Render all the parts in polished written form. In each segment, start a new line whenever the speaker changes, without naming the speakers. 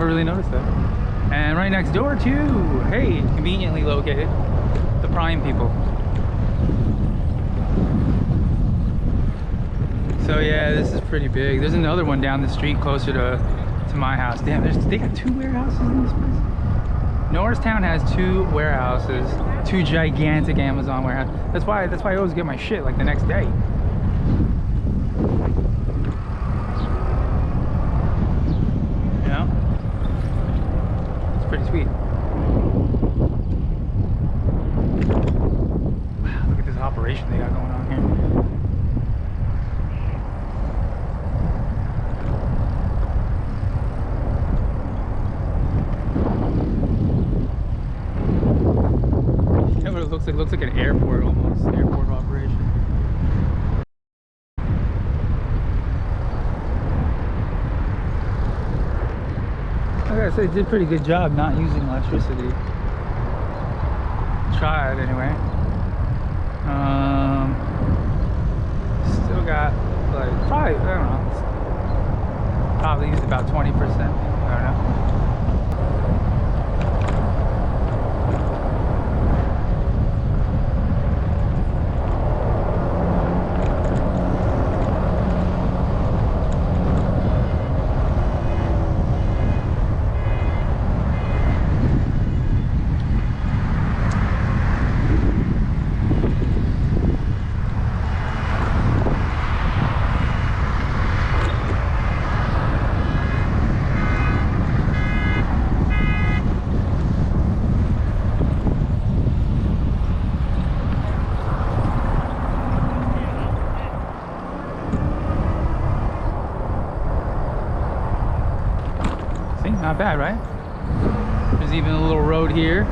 never really noticed that. And right next door too, hey, conveniently located, the Prime people. So yeah, this is pretty big. There's another one down the street closer to my house. Damn, they got 2 warehouses in this place. Norristown has 2 warehouses, 2 gigantic Amazon warehouses. That's why I always get my shit like the next day. You know? It's pretty sweet. Wow, look at this operation they got going on here. It looks like an airport almost, airport operation. I gotta say, they did a pretty good job not using electricity. Tried anyway. Still got like probably, I don't know. Probably used about 20%. I don't know. Not bad, right? There's even a little road here.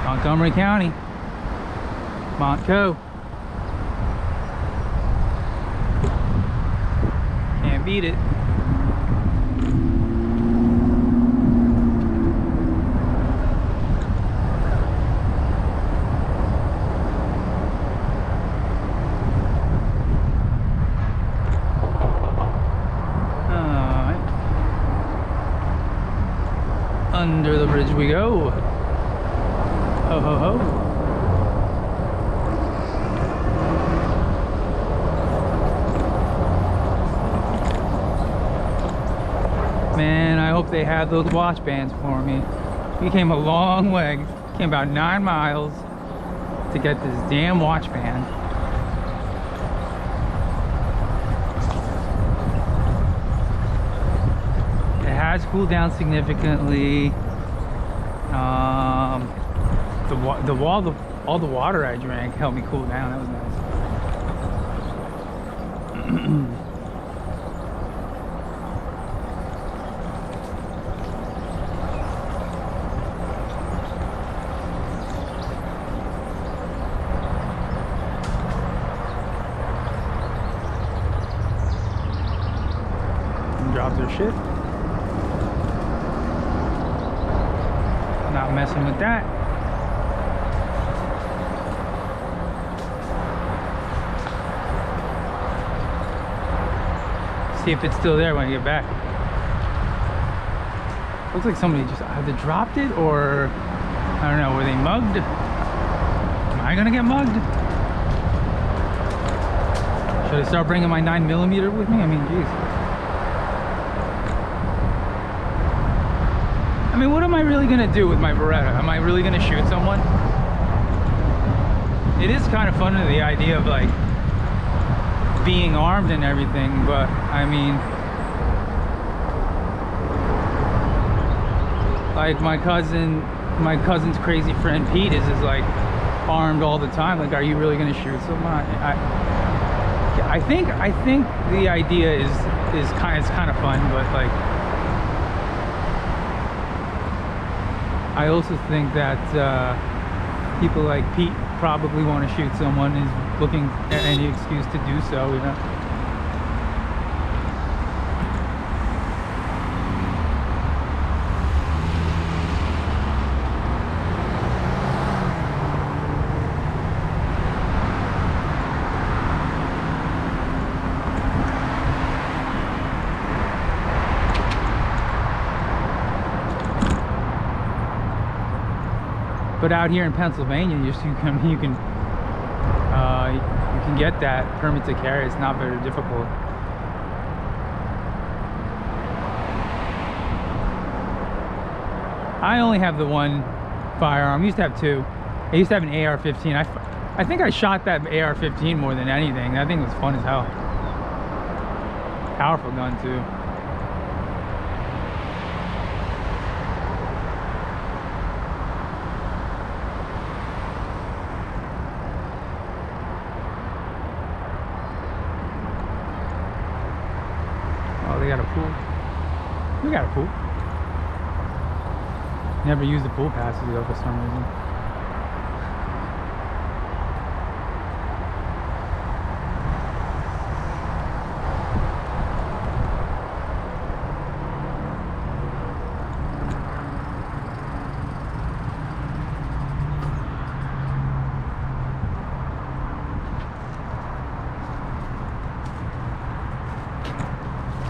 Montgomery County. Montco. Can't beat it. Under the bridge we go. Ho ho ho. Man, I hope they had those watch bands for me. We came a long way. Came about 9 miles to get this damn watch band. Has cooled down significantly. All the water I drank helped me cool down. That was nice. Dropped their shit. Not messing with that. See if it's still there when I get back. Looks like somebody just either dropped it or I don't know, were they mugged? Am I gonna get mugged? Should I start bringing my 9mm with me? I mean, geez. I mean, what am I really gonna do with my Beretta? Am I really gonna shoot someone? It is kind of fun, the idea of like being armed and everything, but I mean, like my cousin's crazy friend Pete is like armed all the time. Like, are you really gonna shoot someone? I think the idea is kind of fun, but like, I also think that people like Pete probably want to shoot someone, is looking at any excuse to do so, you know. But out here in Pennsylvania, you can get that permit to carry. It's not very difficult. I only have the one firearm. I used to have two. I used to have an AR-15. I think I shot that AR-15 more than anything. That thing was fun as hell. Powerful gun too. Oh, they got a pool. We got a pool. Never use the pool passes though for some reason.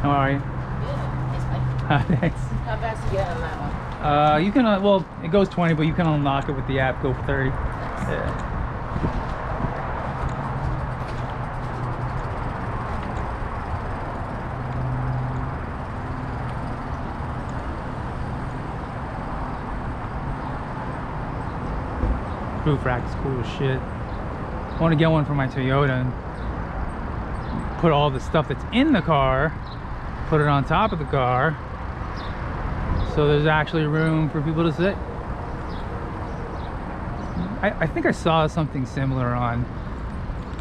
How are you?
Good.
Thanks.
How fast you get on that one?
You can, well, it goes 20, but you can unlock it with the app, go for 30. Yeah. Roof rack is cool as shit. I want to get one for my Toyota and put all the stuff that's in the car, put it on top of the car, so there's actually room for people to sit. I think I saw something similar on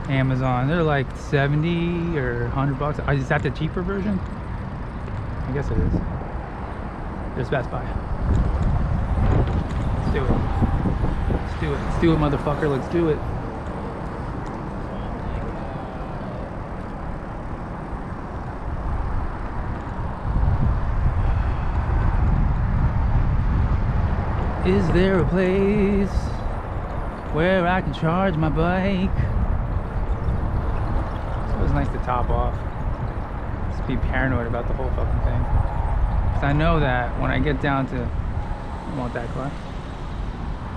Amazon. They're like 70 or 100 bucks. Is that the cheaper version? I guess it is. There's Best Buy. Let's do it. Let's do it. Let's do it, motherfucker. Let's do it. Is there a place where I can charge my bike? It's always nice to top off. Just be paranoid about the whole fucking thing. Because I know that when I get down to, I want that car.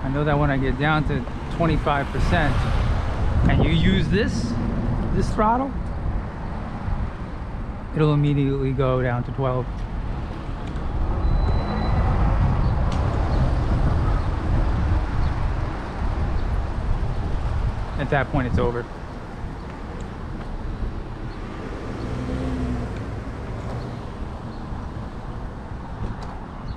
I know that when I get down to 25% and you use this throttle, it'll immediately go down to 12. At that point, it's over.